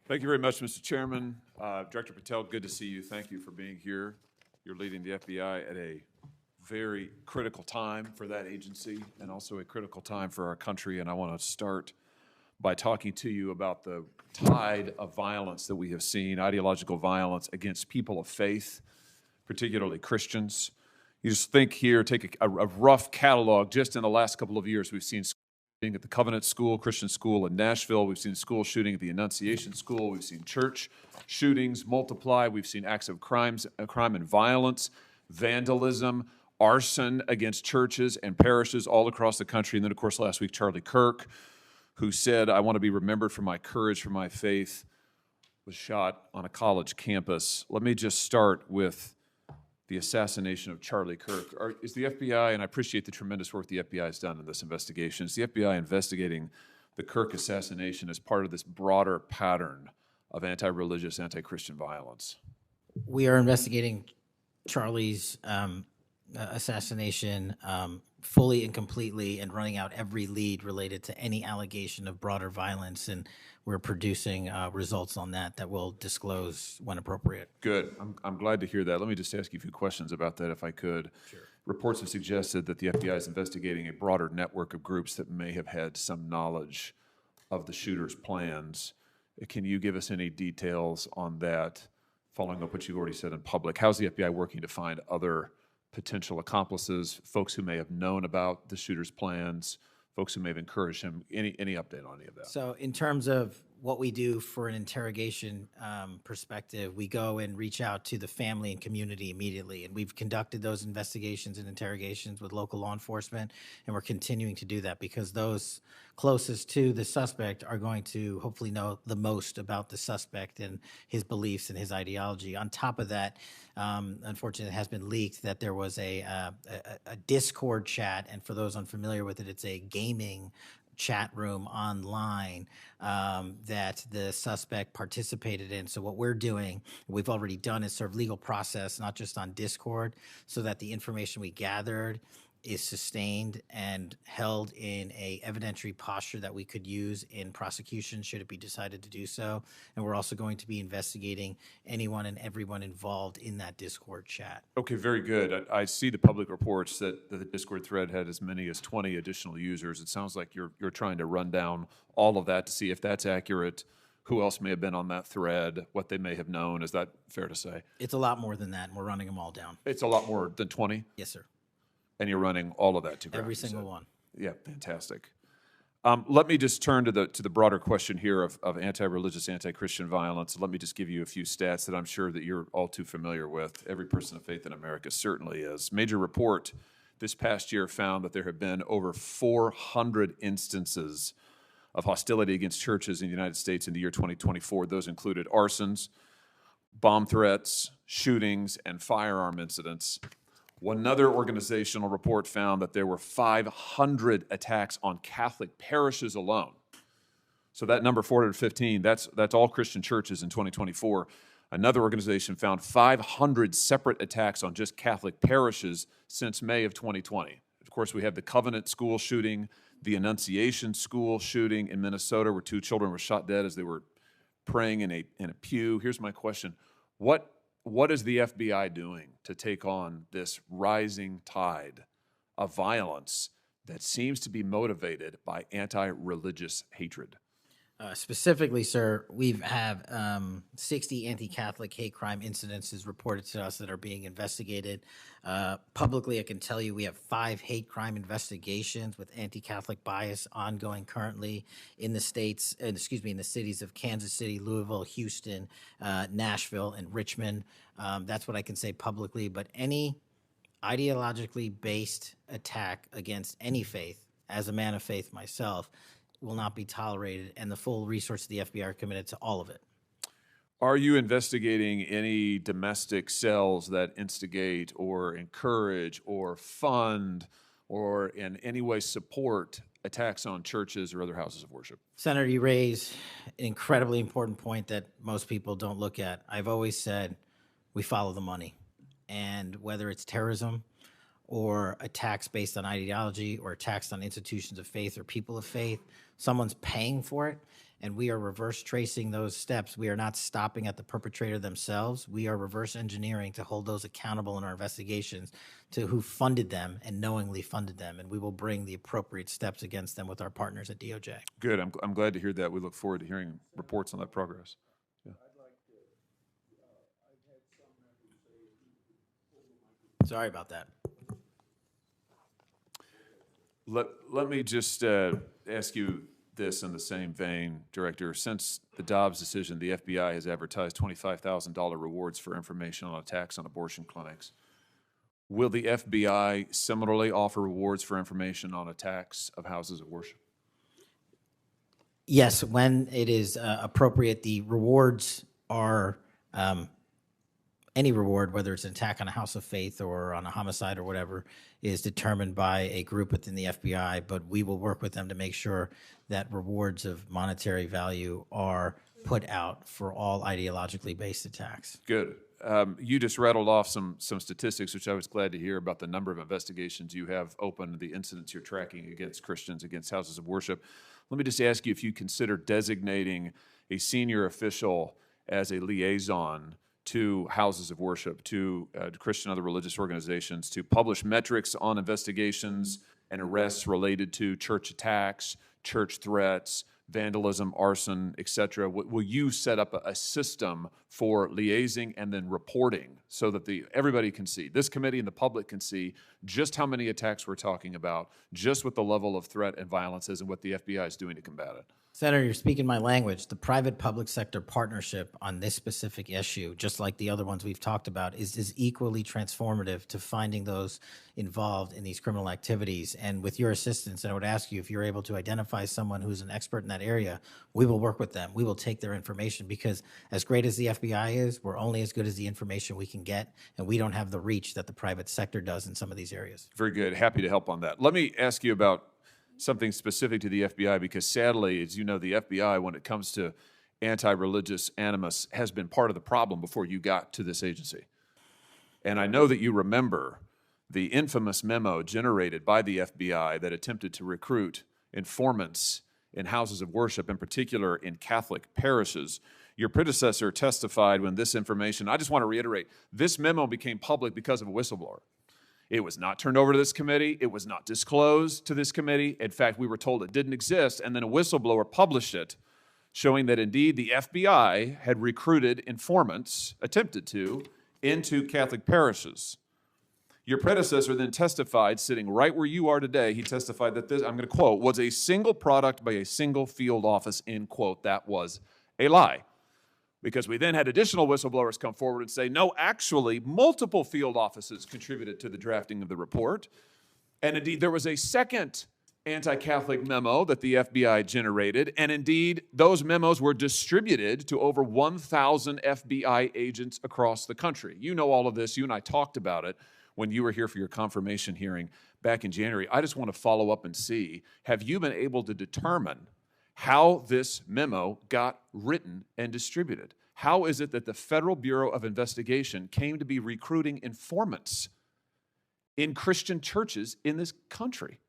Thank you very much, Mr. Chairman. Director Patel, good to see you. Thank you for being here. You're leading the FBI at a very critical time for that agency and also a critical time for our country. And I want to start by talking to you about the tide of violence that we have seen, ideological violence against people of faith, particularly Christians. You just think here, take a rough catalog. Just in the last couple of years, we've seen shooting at the Covenant School, Christian school in Nashville. We've seen school shooting at the Annunciation School. We've seen church shootings multiply. We've seen acts of crime and violence, vandalism, arson against churches and parishes all across the country. And then, of course, last week, Charlie Kirk, who said, "I want to be remembered for my courage, for my faith," was shot on a college campus. Let me just start with the assassination of Charlie Kirk. Is the FBI, and I appreciate the tremendous work the FBI has done in this investigation, is the FBI investigating the Kirk assassination as part of this broader pattern of anti-religious, anti-Christian violence? We are investigating Charlie's assassination fully and completely and running out every lead related to any allegation of broader violence, and we're producing results on that we'll disclose when appropriate. Good. I'm glad to hear that. Let me just ask you a few questions about that, if I could. Sure. Reports have suggested that the FBI is investigating a broader network of groups that may have had some knowledge of the shooter's plans. Can you give us any details on that, following up what you already said in public? How's the FBI working to find other potential accomplices, folks who may have known about the shooter's plans, folks who may have encouraged him? Any update on any of that? So in terms of what we do for an interrogation perspective, we go and reach out to the family and community immediately. And we've conducted those investigations and interrogations with local law enforcement, and we're continuing to do that because those closest to the suspect are going to hopefully know the most about the suspect and his beliefs and his ideology. On top of that, unfortunately, it has been leaked that there was a Discord chat, and for those unfamiliar with it, it's a gaming chat room online that the suspect participated in. So what we're doing, we've already done, is serve legal process, not just on Discord, so that the information we gathered is sustained and held in a evidentiary posture that we could use in prosecution should it be decided to do so. And we're also going to be investigating anyone and everyone involved in that Discord chat. Okay, very good. I see the public reports that the Discord thread had as many as 20 additional users. It sounds like you're trying to run down all of that to see if that's accurate, who else may have been on that thread, what they may have known. Is that fair to say? It's a lot more than that, and we're running them all down. It's a lot more than 20? Yes, sir. And you're running all of that to ground? Every single one. Yeah, fantastic. Let me just turn to the broader question here of anti-religious, anti-Christian violence. Let me just give you a few stats that I'm sure that you're all too familiar with. Every person of faith in America certainly is. Major report this past year found that there have been over 400 instances of hostility against churches in the United States in the year 2024. Those included arsons, bomb threats, shootings, and firearm incidents. Another organizational report found that there were 500 attacks on Catholic parishes alone. So that number, 415, that's all Christian churches in 2024. Another organization found 500 separate attacks on just Catholic parishes since May of 2020. Of course, we have the Covenant School shooting, the Annunciation School shooting in Minnesota, where 2 children were shot dead as they were praying in a pew. Here's my question. What is the FBI doing to take on this rising tide of violence that seems to be motivated by anti-religious hatred? Specifically, sir, we have 60 anti-Catholic hate crime incidences reported to us that are being investigated. Publicly, I can tell you we have 5 hate crime investigations with anti-Catholic bias ongoing currently in the states, in the cities of Kansas City, Louisville, Houston, Nashville, and Richmond. That's what I can say publicly, but any ideologically based attack against any faith, as a man of faith myself, will not be tolerated, and the full resources of the FBI are committed to all of it. Are you investigating any domestic cells that instigate or encourage or fund or in any way support attacks on churches or other houses of worship? Senator, you raise an incredibly important point that most people don't look at. I've always said we follow the money, and whether it's terrorism or attacks based on ideology or attacks on institutions of faith or people of faith, someone's paying for it. and we are reverse tracing those steps. We are not stopping at the perpetrator themselves. We are reverse engineering to hold those accountable in our investigations to who funded them and knowingly funded them, and we will bring the appropriate steps against them with our partners at DOJ. Good. I'm glad to hear that. We look forward to hearing reports on that progress. Yeah. Sorry about that. Let me just ask you this in the same vein, Director. Since the Dobbs decision, the FBI has advertised $25,000 rewards for information on attacks on abortion clinics. Will the FBI similarly offer rewards for information on attacks of houses of worship? Yes, when it is appropriate. The rewards are any reward, whether it's an attack on a house of faith or on a homicide or whatever, is determined by a group within the FBI, but we will work with them to make sure that rewards of monetary value are put out for all ideologically based attacks. Good. You just rattled off some statistics, which I was glad to hear, about the number of investigations you have open, the incidents you're tracking against Christians, against houses of worship. Let me just ask you if you consider designating a senior official as a liaison to houses of worship, to Christian and other religious organizations, to publish metrics on investigations and arrests related to church attacks, church threats, vandalism, arson, etc. Will you set up a system for liaising and then reporting so that everybody can see, this committee and the public can see just how many attacks we're talking about, just what the level of threat and violence is and what the FBI is doing to combat it? Senator, you're speaking my language. The private-public sector partnership on this specific issue, just like the other ones we've talked about, is equally transformative to finding those involved in these criminal activities. And with your assistance, I would ask you if you're able to identify someone who's an expert in that area, we will work with them. We will take their information because as great as the FBI is, we're only as good as the information we can get, and we don't have the reach that the private sector does in some of these areas. Very good. Happy to help on that. Let me ask you about something specific to the FBI, because sadly, as you know, the FBI, when it comes to anti-religious animus, has been part of the problem before you got to this agency. And I know that you remember the infamous memo generated by the FBI that attempted to recruit informants in houses of worship, in particular in Catholic parishes. Your predecessor testified when this information, I just want to reiterate, this memo became public because of a whistleblower. It was not turned over to this committee. It was not disclosed to this committee. In fact, we were told it didn't exist, and then a whistleblower published it, showing that indeed the FBI had recruited informants, attempted to, into Catholic parishes. Your predecessor then testified, sitting right where you are today, he testified that this, I'm going to quote, was a single product by a single field office, end quote. That was a lie. Because we then had additional whistleblowers come forward and say, no, actually, multiple field offices contributed to the drafting of the report. And indeed, there was a second anti-Catholic memo that the FBI generated. And indeed, those memos were distributed to over 1,000 FBI agents across the country. You know all of this. You and I talked about it when you were here for your confirmation hearing back in January. I just want to follow up and see, have you been able to determine how this memo got written and distributed? How is it that the Federal Bureau of Investigation came to be recruiting informants in Christian churches in this country?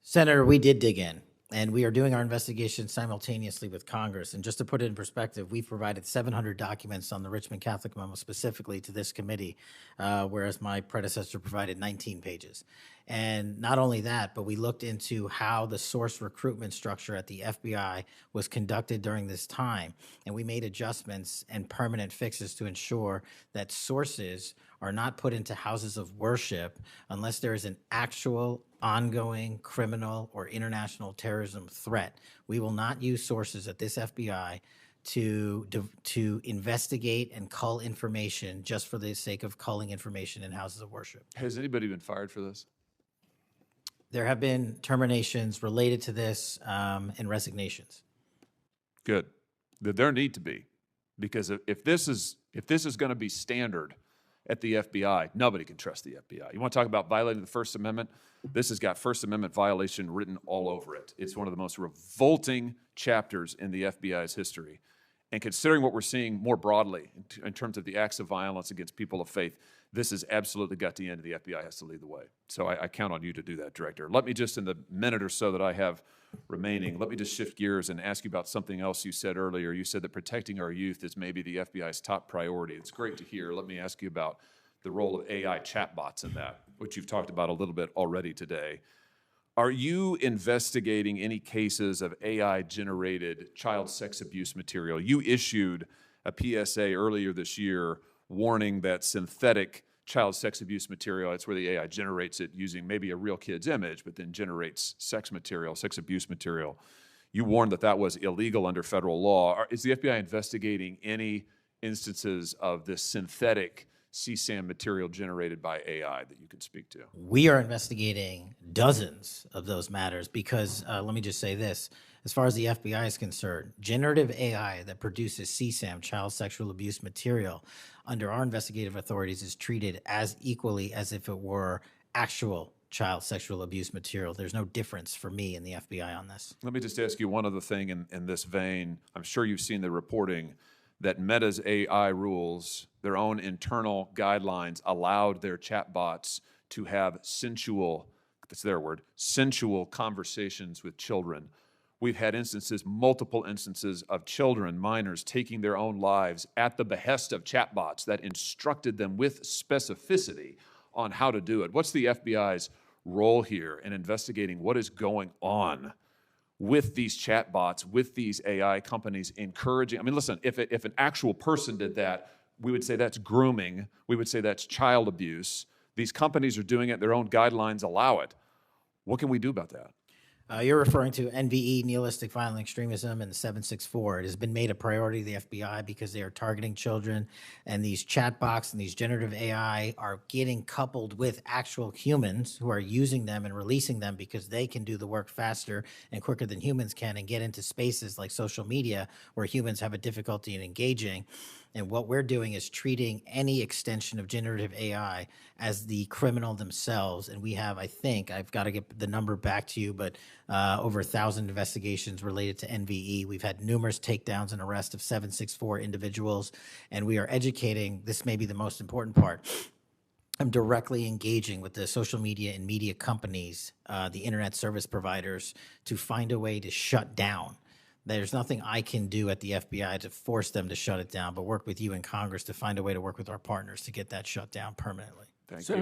Senator, we did dig in, and we are doing our investigation simultaneously with Congress. And just to put it in perspective, we've provided 700 documents on the Richmond Catholic memo specifically to this committee, whereas my predecessor provided 19 pages. And not only that, but we looked into how the source recruitment structure at the FBI was conducted during this time. And we made adjustments and permanent fixes to ensure that sources are not put into houses of worship unless there is an actual ongoing criminal or international terrorism threat. We will not use sources at this FBI to investigate and cull information just for the sake of culling information in houses of worship. Has anybody been fired for this? There have been terminations related to this and resignations. Good. There need to be, because if this is going to be standard at the FBI, nobody can trust the FBI. You want to talk about violating the First Amendment? This has got First Amendment violation written all over it. It's one of the most revolting chapters in the FBI's history. And considering what we're seeing more broadly in terms of the acts of violence against people of faith, this has absolutely got to end, and the FBI has to lead the way. So I count on you to do that, Director. Let me just, in the minute or so that I have remaining, let me just shift gears and ask you about something else you said earlier. You said that protecting our youth is maybe the FBI's top priority. It's great to hear. Let me ask you about the role of AI chatbots in that, which you've talked about a little bit already today. Are you investigating any cases of AI-generated child sex abuse material? You issued a PSA earlier this year warning that synthetic child sex abuse material, that's where the AI generates it using maybe a real kid's image, but then generates sex material, sex abuse material. You warned that that was illegal under federal law. Is the FBI investigating any instances of this synthetic CSAM material generated by AI that you can speak to? We are investigating dozens of those matters because let me just say this. As far as the FBI is concerned, generative AI that produces CSAM, child sexual abuse material, under our investigative authorities is treated as equally as if it were actual child sexual abuse material. There's no difference for me in the FBI on this. Let me just ask you one other thing in this vein. I'm sure you've seen the reporting that Meta's AI rules, their own internal guidelines, allowed their chatbots to have sensual, that's their word, sensual conversations with children. We've had instances, multiple instances of children, minors, taking their own lives at the behest of chatbots that instructed them with specificity on how to do it. What's the FBI's role here in investigating what is going on with these chatbots, with these AI companies encouraging? I mean, listen, if an actual person did that, we would say that's grooming. We would say that's child abuse. These companies are doing it. Their own guidelines allow it. What can we do about that? You're referring to NVE, nihilistic violent extremism, and the 764. It has been made a priority of the FBI because they are targeting children, and these chatbots and these generative AI are getting coupled with actual humans who are using them and releasing them because they can do the work faster and quicker than humans can and get into spaces like social media where humans have a difficulty in engaging. And what we're doing is treating any extension of generative AI as the criminal themselves. And we have, I think, I've got to get the number back to you, but over 1,000 investigations related to NVE. We've had numerous takedowns and arrests of 764 individuals. And we are educating, this may be the most important part, I'm directly engaging with the social media and media companies, the internet service providers, to find a way to shut down. There's nothing I can do at the FBI to force them to shut it down, but work with you in Congress to find a way to work with our partners to get that shut down permanently. Thank you.